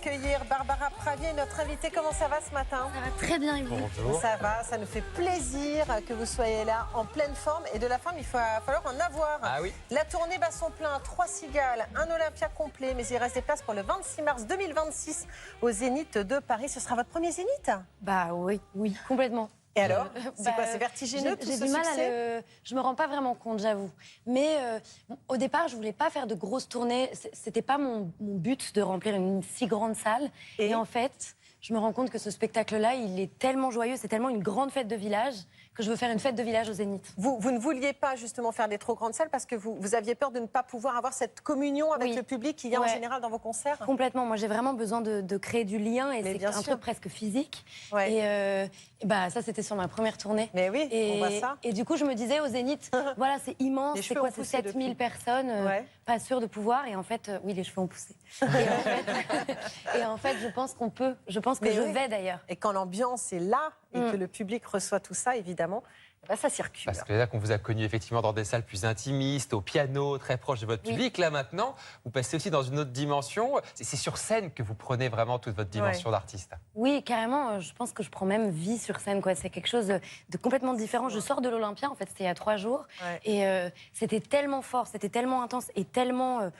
accueillir Barbara Pravier, notre invitée. Comment ça va ce matin? Ça va très bien et vous? Bonjour. Ça va, ça nous fait plaisir que vous soyez là en pleine forme. Et de la forme, il va falloir en avoir. Ah oui. La tournée bat son plein, 3 cigales, un Olympia complet. Mais il reste des places pour le 26 mars 2026 au Zénith de Paris. Ce sera votre premier Zénith? Bah oui, complètement. Et alors, c'est quoi, c'est vertigineux tout J'ai ce du mal succès? à je me rends pas vraiment compte, j'avoue. Mais au départ, je voulais pas faire de grosses tournées. C'était pas mon but de remplir une si grande salle. Et en fait, je me rends compte que ce spectacle-là, il est tellement joyeux, c'est tellement une grande fête de village que je veux faire une fête de village au Zénith. Vous ne vouliez pas justement faire des trop grandes salles parce que vous aviez peur de ne pas pouvoir avoir cette communion avec le public qu'il y a en général dans vos concerts? Complètement. Moi, j'ai vraiment besoin de créer du lien et c'est un truc presque physique. Et bah, ça, c'était sur ma première tournée. Mais oui, on voit ça. Et du coup, je me disais au Zénith, voilà, c'est immense, c'est quoi, c'est 7000 personnes, pas sûr de pouvoir. Et en fait, oui, les cheveux ont poussé. Et en fait, je pense qu'on peut, je pense que je vais d'ailleurs. Et quand l'ambiance est là et que le public reçoit tout ça, évidemment, bah ça circule. Parce que là qu'on vous a connu effectivement dans des salles plus intimistes, au piano, très proche de votre public. Là maintenant, vous passez aussi dans une autre dimension. C'est sur scène que vous prenez vraiment toute votre dimension d'artiste. Oui, carrément. Je pense que je prends même vie sur scène, quoi. C'est quelque chose de complètement différent. Je sors de l'Olympia, en fait, c'était il y a 3 jours. Et c'était tellement fort, c'était tellement intense et tellement,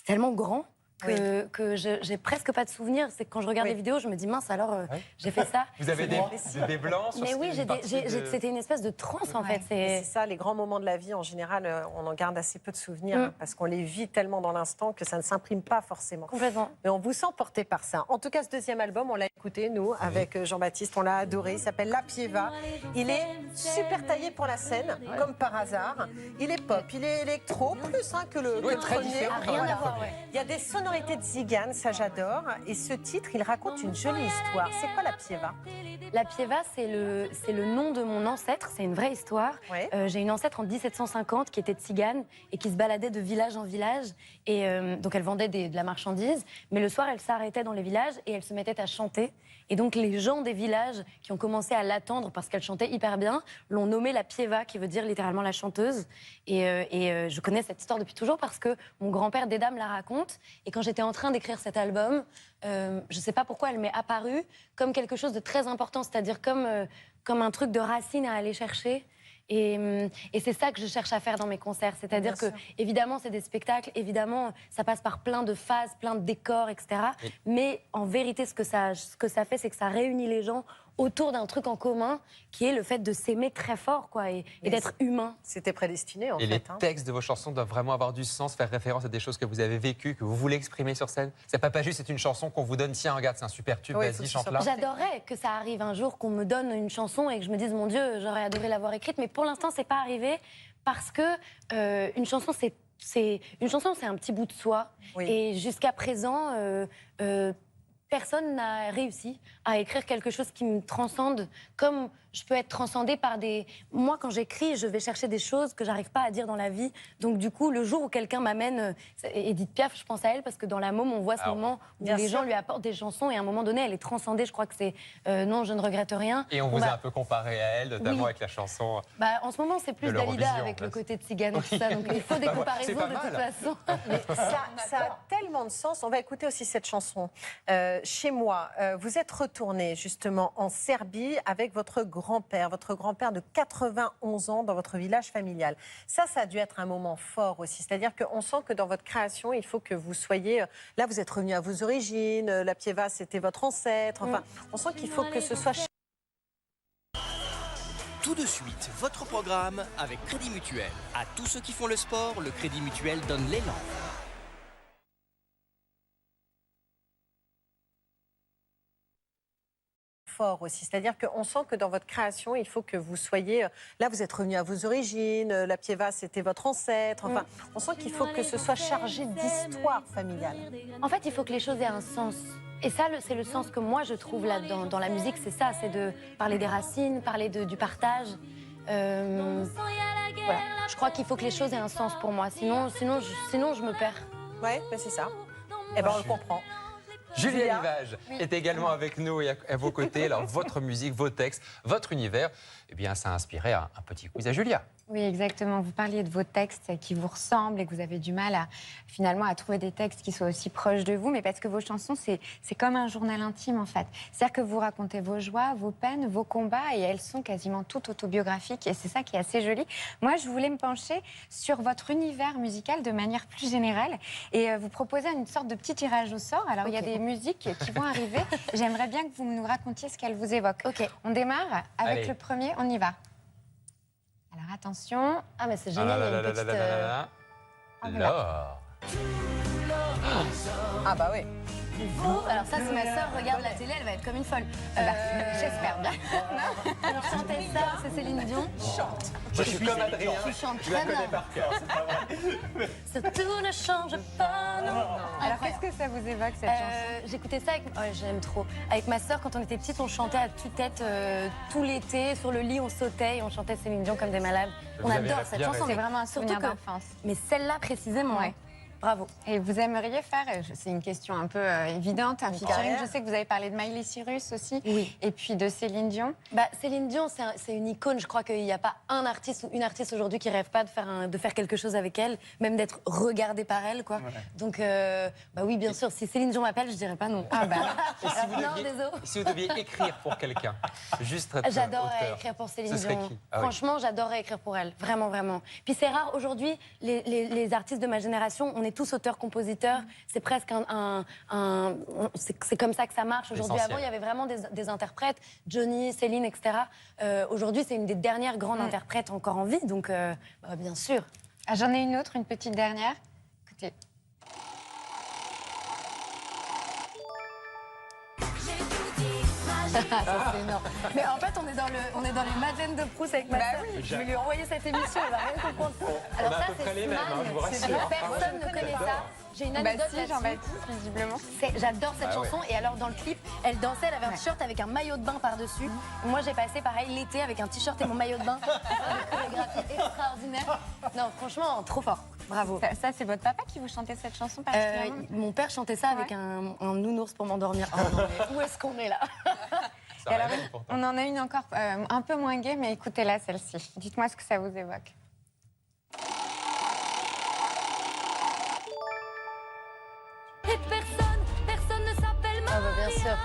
tellement grand. Que j'ai presque pas de souvenirs. C'est que quand je regarde les vidéos, je me dis mince, alors j'ai fait ça. Vous avez des blancs sur Mais oui, c'était une espèce de transe en fait. C'est ça, les grands moments de la vie, en général, on en garde assez peu de souvenirs parce qu'on les vit tellement dans l'instant que ça ne s'imprime pas forcément. Complètement. Mais on vous sent porté par ça. En tout cas, ce deuxième album, on l'a écouté, nous, avec Jean-Baptiste, on l'a adoré. Il s'appelle La Pieva. Il est super taillé pour la scène, comme par hasard. Il est pop, il est électro, plus que le premier. Rien à voir, Il y a des sonorités de Zigane, ça j'adore. Et ce titre, il raconte une jolie histoire. C'est quoi La Pieva? La Pieva, c'est le nom de mon ancêtre, c'est une vraie histoire. J'ai une ancêtre en 1750 qui était tzigane et qui se baladait de village en village. Et donc elle vendait de la marchandise, mais le soir elle s'arrêtait dans les villages et elle se mettait à chanter. Et donc les gens des villages qui ont commencé à l'attendre parce qu'elle chantait hyper bien l'ont nommée La Pieva, qui veut dire littéralement la chanteuse. Et je connais cette histoire depuis toujours parce que mon grand-père Dédame la raconte. Et quand j'étais en train d'écrire cet album, je ne sais pas pourquoi elle m'est apparue comme quelque chose de très important, c'est-à-dire comme un truc de racine à aller chercher. Et c'est ça que je cherche à faire dans mes concerts. C'est-à-dire que, évidemment, c'est des spectacles, évidemment, ça passe par plein de phases, plein de décors, etc. Mais en vérité, ce que ça fait, c'est que ça réunit les gens autour d'un truc en commun, qui est le fait de s'aimer très fort, quoi, et d'être humain. C'était prédestiné, en fait. Et les textes de vos chansons doivent vraiment avoir du sens, faire référence à des choses que vous avez vécues, que vous voulez exprimer sur scène. C'est pas juste, c'est une chanson qu'on vous donne, tiens, regarde, c'est un super tube, vas-y, chante-la. J'adorerais que ça arrive un jour, qu'on me donne une chanson et que je me dise, mon Dieu, j'aurais adoré l'avoir écrite, mais pour l'instant, c'est pas arrivé, parce que une chanson, c'est un petit bout de soi. Et jusqu'à présent, personne n'a réussi à écrire quelque chose qui me transcende, comme je peux être transcendée par des... Moi, quand j'écris, je vais chercher des choses que j'arrive pas à dire dans la vie. Donc, du coup, le jour où quelqu'un m'amène... Édith Piaf, je pense à elle, parce que dans La Môme, on voit ce moment où les gens lui apportent des chansons, et à un moment donné, elle est transcendée. Je crois que c'est Non, je ne regrette rien. Et on vous a un peu comparé à elle, notamment avec la chanson... En ce moment, c'est plus Dalida avec le côté de Tzigane et tout ça. Donc, il faut des comparaisons de toute façon. Mais ça a tellement de sens. On va écouter aussi cette chanson. Chez moi, vous êtes retourné justement en Serbie avec votre grand-père de 91 ans dans votre village familial. Ça a dû être un moment fort aussi. C'est-à-dire qu'on sent que dans votre création, il faut que vous soyez... Là, vous êtes revenu à vos origines. La Pieva, c'était votre ancêtre. Enfin, on sent qu'il faut que ce soit... Tout de suite, votre programme avec Crédit Mutuel. À tous ceux qui font le sport, le Crédit Mutuel donne l'élan. Fort aussi. C'est-à-dire qu'on sent que dans votre création, il faut que vous soyez... Là, vous êtes revenu à vos origines, la Pieva, c'était votre ancêtre. Enfin, on sent qu'il faut que ce soit chargé d'histoire familiale. En fait, il faut que les choses aient un sens. Et ça, c'est le sens que moi, je trouve là dans la musique, c'est ça, c'est de parler des racines, parler du partage. Voilà. Je crois qu'il faut que les choses aient un sens pour moi, sinon je me perds. Ouais, c'est ça. Eh ben, on le comprend. Julia Livage est également avec nous et à vos côtés. Alors, votre musique, vos textes, votre univers, eh bien, ça a inspiré un petit quiz à Julia. Oui, exactement. Vous parliez de vos textes qui vous ressemblent et que vous avez du mal finalement à trouver des textes qui soient aussi proches de vous, mais parce que vos chansons, c'est comme un journal intime en fait. C'est-à-dire que vous racontez vos joies, vos peines, vos combats et elles sont quasiment toutes autobiographiques et c'est ça qui est assez joli. Moi, je voulais me pencher sur votre univers musical de manière plus générale et vous proposer une sorte de petit tirage au sort. Alors, il y a des musiques qui vont arriver. J'aimerais bien que vous nous racontiez ce qu'elles vous évoquent. Ok. On démarre avec Allez. le premier, on y va. Alors attention. Ah, mais c'est génial, il y a une petite... L'or. Ah bah oui. Alors ça, si ma sœur regarde la télé, elle va être comme une folle. J'espère bien. Alors chanter ça, c'est Céline Dion. Chante. Je suis comme Adrien. Tu chantes Je la très bien. connais par cœur, c'est pas vrai. Ce tout ne change pas, non. Alors qu'est-ce que ça vous évoque cette chanson? J'écoutais ça avec... Ouais, j'aime trop. Avec ma sœur, quand on était petite, on chantait à tue-tête tout l'été. Sur le lit, on sautait et on chantait Céline Dion comme des malades. Vous On avez adore cette bien chanson. raison. C'est vraiment un Surtout souvenir que- d'enfance. Mais celle-là précisément, Ouais. bravo. Et vous aimeriez faire, c'est une question un peu évidente, un featuring. carrière. Je sais que vous avez parlé de Miley Cyrus aussi, Oui. et puis de Céline Dion. Bah, Céline Dion, c'est une icône. Je crois qu'il n'y a pas un artiste ou une artiste aujourd'hui qui rêve pas de faire quelque chose avec elle, même d'être regardé par elle, quoi. Donc, bah oui, bien sûr. Si Céline Dion m'appelle, je dirais pas non. Ah bah, Et si vous Non, deviez- désolé. si vous deviez écrire pour quelqu'un, juste être J'adorerais auteur, écrire pour Céline ce serait Dion. qui? Ah oui. Franchement, j'adorerais écrire pour elle. Vraiment, vraiment. Puis c'est rare aujourd'hui, les artistes de ma génération, on est tous auteurs-compositeurs. C'est presque c'est comme ça que ça marche aujourd'hui. Essentiel. Avant, il y avait vraiment des interprètes, Johnny, Céline, etc. Aujourd'hui, c'est une des dernières grandes interprètes encore en vie. Donc, bah, bien sûr. ah, j'en ai une autre, une petite dernière. Écoutez. Ça, c'est énorme. Mais en fait, on est dans les Madeleines de Proust avec ma sœur. Je vais lui envoyer cette émission, elle va rien comprendre. Alors On a à ça, peu près c'est les mêmes, hein, je vous rassure. Personne ne connaît ça. J'ai une Bah anecdote si, là-dessus. Jean-Baptiste, visiblement. J'adore cette Ah ouais. chanson. Et alors, dans le clip, elle dansait, elle avait un t-shirt avec un maillot de bain par-dessus. Moi, j'ai passé pareil l'été avec un t-shirt et mon maillot de bain. Une chorégraphie extraordinaire. Non, franchement, trop fort. Bravo. Ça, c'est votre papa qui vous chantait cette chanson particulièrement? Mon père chantait ça avec un nounours pour m'endormir. Oh non, mais où est-ce qu'on est là? Ça Et alors, révèle pourtant. on en a une encore un peu moins gaie, mais écoutez-la, celle-ci. Dites-moi ce que ça vous évoque. Et personne ne s'appelle Marianne. Ah bah bien sûr.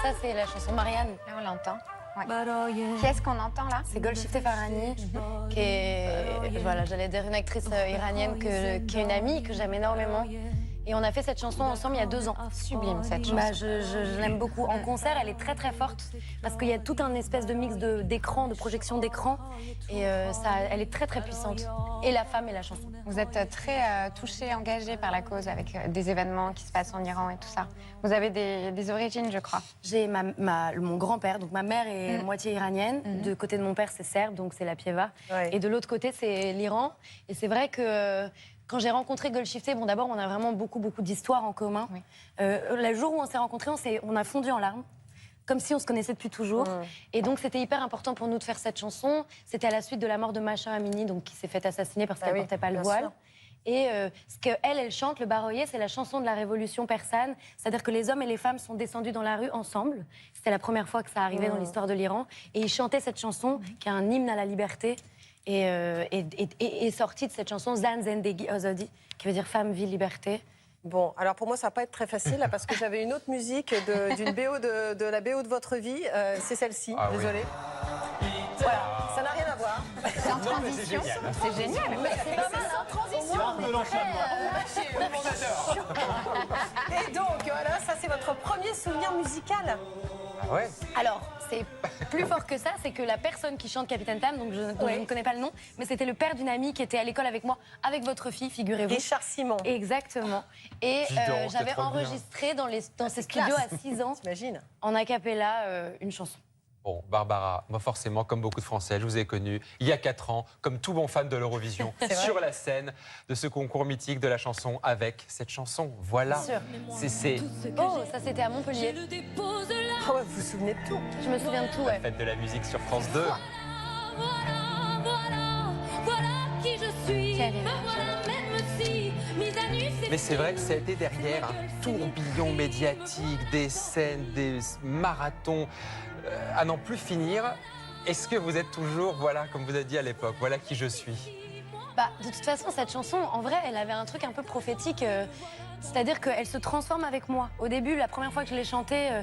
Ça, c'est la chanson Marianne. Là, on l'entend. Ouais. Qui est-ce qu'on entend là? C'est Golshifteh Farhani, qui est, voilà, j'allais dire une actrice iranienne qui est une amie que j'aime énormément. Et on a fait cette chanson ensemble il y a 2 ans. Sublime cette chanson. Bah, je l'aime beaucoup. En concert, elle est très très forte parce qu'il y a tout un espèce de mix d'écran, de projection d'écran. Et elle est très très puissante. Et la femme et la chanson. Vous êtes très touché, engagé par la cause avec des événements qui se passent en Iran et tout ça. Vous avez des origines, je crois. J'ai mon grand-père, donc ma mère est moitié iranienne. De côté de mon père, c'est serbe, donc c'est la Pieva. Ouais. Et de l'autre côté, c'est l'Iran. Et c'est vrai que quand j'ai rencontré Golshifteh, bon, d'abord, on a vraiment beaucoup d'histoires en commun. Oui. Le jour où on s'est rencontrés, on a fondu en larmes. Comme si on se connaissait depuis toujours. Et donc, c'était hyper important pour nous de faire cette chanson. C'était à la suite de la mort de Masha Amini, donc, qui s'est fait assassiner parce qu'elle ne portait pas le bien voile. sûr. Et ce qu'elle chante, le baroyer, c'est la chanson de la révolution persane. C'est-à-dire que les hommes et les femmes sont descendus dans la rue ensemble. C'était la première fois que ça arrivait dans l'histoire de l'Iran. Et ils chantaient cette chanson, qui est un hymne à la liberté. Et sortie de cette chanson, Zan Zendegi Azadi, qui veut dire femme, vie, liberté. Bon, alors pour moi, ça va pas être très facile, là, parce que j'avais une autre musique d'une BO de la BO de votre vie. C'est celle-ci, Ah oui. désolée. Voilà, ça n'a rien à voir. C'est en transition. C'est génial. C'est pas mal, hein, transition. Et donc, voilà, ça c'est votre premier souvenir musical. Ah ouais. Alors, c'est plus fort que ça, c'est que la personne qui chante Capitaine Tam, dont je ne connais pas le nom, mais c'était le père d'une amie qui était à l'école avec moi, avec votre fille, figurez-vous. Richard Simon. Exactement. Et Dis donc, c'est j'avais trop bien. enregistré dans ces studios à 6 ans, T'imagines? en a cappella, une chanson. Bon, Barbara, moi forcément, comme beaucoup de Français, je vous ai connu il y a 4 ans, comme tout bon fan de l'Eurovision, sur la scène de ce concours mythique de la chanson avec cette chanson. Voilà. Bien sûr. C'est Oh, ça c'était à Montpellier. Ah ouais, vous vous souvenez de tout. Je me souviens de tout, la ouais. fête de la musique sur France 2. Voilà qui je suis. Quelle Me voilà même si mise à nu, c'est Mais c'est vrai que ça a été derrière un tourbillon médiatique, des scènes, des marathons à n'en plus finir. Est-ce que vous êtes toujours, voilà, comme vous avez dit à l'époque, voilà qui je suis? Bah, de toute façon, cette chanson, en vrai, elle avait un truc un peu prophétique. C'est-à-dire qu'elle se transforme avec moi. Au début, la première fois que je l'ai chantée,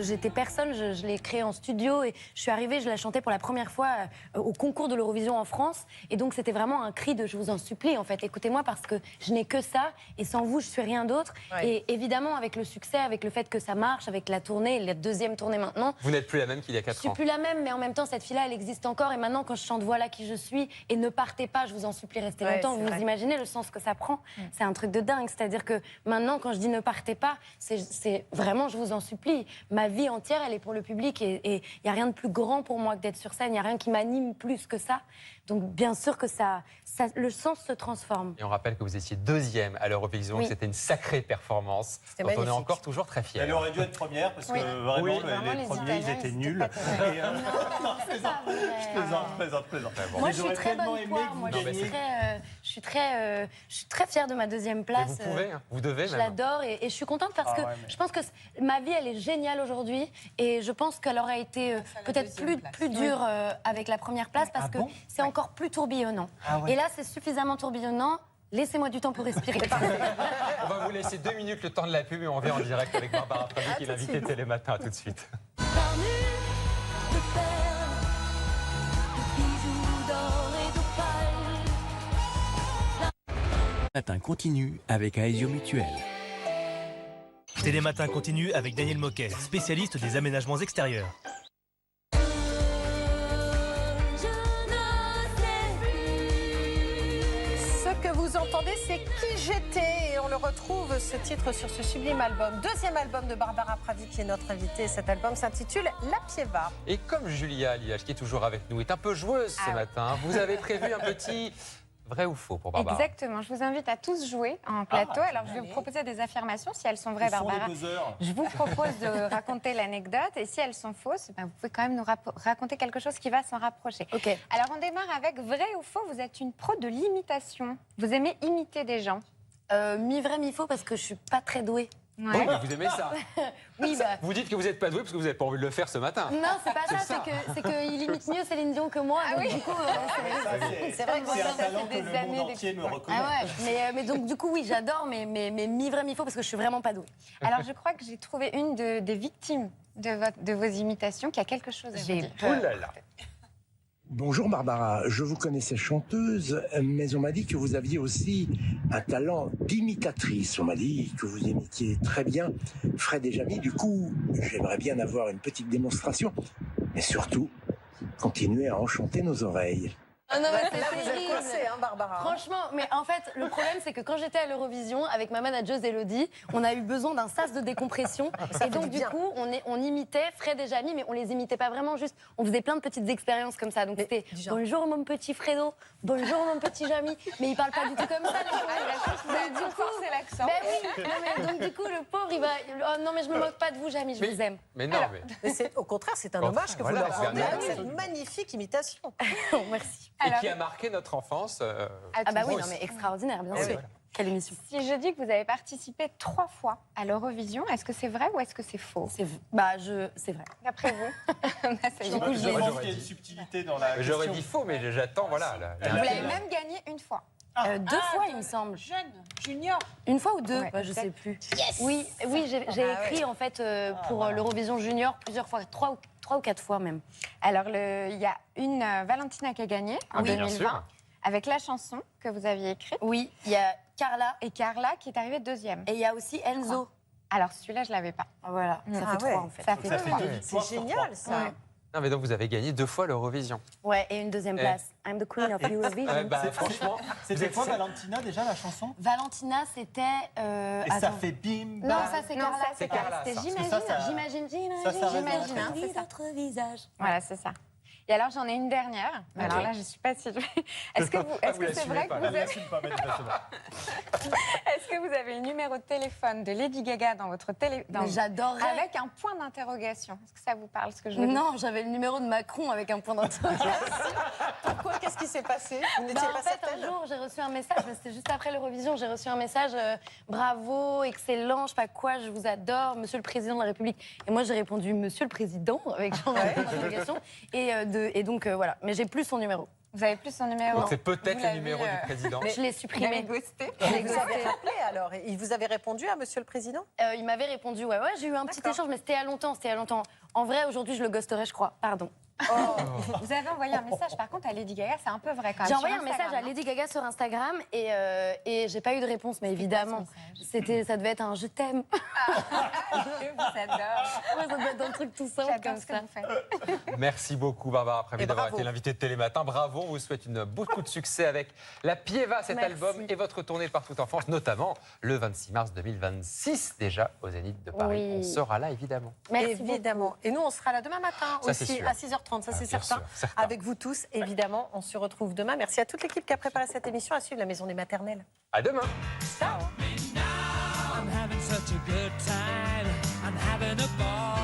j'étais personne, je l'ai créée en studio et je suis arrivée, je la chantais pour la première fois au concours de l'Eurovision en France. Et donc, c'était vraiment un cri de je vous en supplie, en fait, écoutez-moi parce que je n'ai que ça et sans vous, je suis rien d'autre. Ouais. Et évidemment, avec le succès, avec le fait que ça marche, avec la tournée, la deuxième tournée maintenant. Vous n'êtes plus la même qu'il y a 4 ans. Je suis plus la même, mais en même temps, cette fille-là, elle existe encore. Et maintenant, quand je chante Voilà qui je suis et ne partez pas, je vous en supplie, restez longtemps, vous imaginez le sens que ça prend. C'est un truc de dingue. C'est-à-dire que maintenant, quand je dis ne partez pas, c'est vraiment, je vous en supplie. Ma vie entière, elle est pour le public et il n'y a rien de plus grand pour moi que d'être sur scène. Il n'y a rien qui m'anime plus que ça. Donc, bien sûr que le sens se transforme. Et on rappelle que vous étiez 2e à l'Eurovision, que c'était une sacrée performance. Donc on est encore toujours très fiers. Elle aurait dû être première parce que vraiment, les premiers, ils étaient nuls. Je plaisante. Moi, je suis très bonne poire. Moi, je suis très fière de ma 2e place. Mais vous pouvez, vous devez même. Je l'adore et je suis contente parce que je pense que ma vie, elle est géniale aujourd'hui. Et je pense qu'elle aurait été peut-être plus dure avec la première place parce que c'est encore plus tourbillonnant. Et là, c'est suffisamment tourbillonnant. Laissez-moi du temps pour respirer. On va vous laisser 2 minutes le temps de la pub et on revient en direct avec Barbara Pravi qui est l'invitée Télématin. À tout de suite. Matin continue avec Aesio Mutuel. Télématin continue avec Daniel Moquet, spécialiste des aménagements extérieurs. Ce que vous entendez, c'est Qui j'étais et on le retrouve, ce titre, sur ce sublime album. 2e album de Barbara Pravi qui est notre invitée. Cet album s'intitule La Pieva. Et comme Julia Aliage, qui est toujours avec nous, est un peu joueuse ce matin, vous avez prévu un petit... Vrai ou faux pour Barbara? Exactement. Je vous invite à tous jouer en plateau. Alors, je vais vous proposer des affirmations. Si elles sont vraies, Barbara, je vous propose de raconter l'anecdote. Et si elles sont fausses, vous pouvez quand même nous raconter quelque chose qui va s'en rapprocher. Okay. Alors, on démarre avec vrai ou faux. Vous êtes une pro de l'imitation. Vous aimez imiter des gens. Mi-vrai, mi-faux, parce que je suis pas très douée. Ouais. Oui, mais vous aimez ça. Oui, vous dites que vous n'êtes pas doué parce que vous n'avez pas envie de le faire ce matin. Non, c'est pas ça. C'est qu'il imite mieux Céline Dion que moi. Donc, du coup, c'est vrai que c'est un talent que le monde entier me reconnaît. Mais donc, du coup, oui, j'adore, mais mi-vrai, mi-faux, parce que je suis vraiment pas douée. Alors, je crois que j'ai trouvé une des victimes de vos imitations qui a quelque chose à vous dire. Oh là là. Bonjour Barbara, je vous connaissais chanteuse, mais on m'a dit que vous aviez aussi un talent d'imitatrice. On m'a dit que vous imitiez très bien Fred et Jamy. Du coup, j'aimerais bien avoir une petite démonstration, mais surtout, continuer à enchanter nos oreilles. Ah non, mais là, vous êtes coincée, hein, Barbara. Franchement, mais en fait, le problème, c'est que quand j'étais à l'Eurovision, avec ma manageuse Elodie, on a eu besoin d'un sas de décompression. Et donc, du coup, on imitait Fred et Jamy, mais on les imitait pas vraiment, juste, on faisait plein de petites expériences comme ça. Donc, c'était bonjour mon petit Fredo, bonjour mon petit Jamy. Mais il parle pas du tout comme ça, les gens. Vous avez dû forcer l'accent. Ben oui, non, mais donc, du coup, le pauvre, il va. Oh, non, mais je me moque pas de vous, Jamy, je vous aime. Mais non, mais au contraire, c'est un hommage que vous leur rendez avec cette magnifique imitation. Merci. Et qui a marqué notre enfance. Ah bah oui, non mais extraordinaire, bien sûr. Quelle émission. Si je dis que vous avez participé 3 fois à l'Eurovision, est-ce que c'est vrai ou est-ce que c'est faux? C'est vrai. D'après vous? Je pense qu'il y a une subtilité dans la question. J'aurais dit faux, mais j'attends, voilà. Vous l'avez même gagné 1 fois. 2 fois, il me semble. Jeune, junior. 1 fois ou 2, je sais plus. Yes. Oui, j'ai écrit en fait pour l'Eurovision Junior plusieurs fois, 3 ou 4 fois même. Alors, il y a une Valentina qui a gagné en 2020 avec la chanson que vous aviez écrite. Oui, il y a Carla. Et Carla qui est arrivée 2e. Et il y a aussi Enzo. Alors, celui-là, je ne l'avais pas. Voilà, ça fait 3 en fait. Ça fait 3. C'est génial, ça. Ouais. Non, mais donc vous avez gagné 2 fois l'Eurovision. Ouais, et une 2e place. I'm the queen of Eurovision. Franchement, c'était quoi Valentina déjà la chanson? Valentina, c'était. Et ça fait bim. Non, ça c'est Carla. C'est Carla. C'était J'imagine. C'est ça. Votre visage. Voilà, c'est ça. Et alors j'en ai une dernière. Alors là, je suis pas sûre. Est-ce que c'est vrai que vous avez... Est-ce que que vous avez le numéro de téléphone de Lady Gaga dans votre téléphone? J'adorerais. Avec un point d'interrogation. Est-ce que ça vous parle, ce que je veux dire? Non, j'avais le numéro de Macron avec un point d'interrogation. Pourquoi? Qu'est-ce qui s'est passé? Vous n'étiez pas En fait, certaine? un jour, j'ai reçu un message, mais c'était juste après l'Eurovision, j'ai reçu un message bravo, excellent, je sais pas quoi, je vous adore, Monsieur le Président de la République. Et moi, j'ai répondu Monsieur le Président avec genre un point d'interrogation. Et donc, voilà. Mais j'ai plus son numéro. Vous avez plus son numéro? Donc c'est peut-être le numéro du président. Je l'ai supprimé. Ghosté. Mais vous avez rappelé alors? Il vous avait répondu à Monsieur le Président? Il m'avait répondu, ouais, j'ai eu un petit échange, mais c'était il y a longtemps. En vrai, aujourd'hui, je le ghosterais, je crois. Pardon. Vous avez envoyé un message, par contre, à Lady Gaga, c'est un peu vrai quand même. J'ai envoyé un message à Lady Gaga sur Instagram et j'ai pas eu de réponse, mais évidemment, ça devait être un je t'aime. Je vous adore. Ouais, ça devait être un truc tout simple J'adore comme ce que ça. vous faites. Merci beaucoup Barbara Pravi d'avoir bravo. été l'invitée de Télématin. Bravo, on vous souhaite beaucoup de succès avec La Pieva, cet Merci. album et votre tournée partout en France, notamment le 26 mars 2026 déjà au Zénith de Paris. Oui. On sera là évidemment. Merci Évidemment. Et nous, on sera là demain matin Ça, c'est aussi, sûr. à 6h30, ça c'est bien certain. sûr, certain. Avec vous tous, évidemment, on se retrouve demain. Merci à toute l'équipe qui a préparé cette émission, à suivre la Maison des Maternelles. À demain. Ciao. I'm having such a good time. I'm having a ball.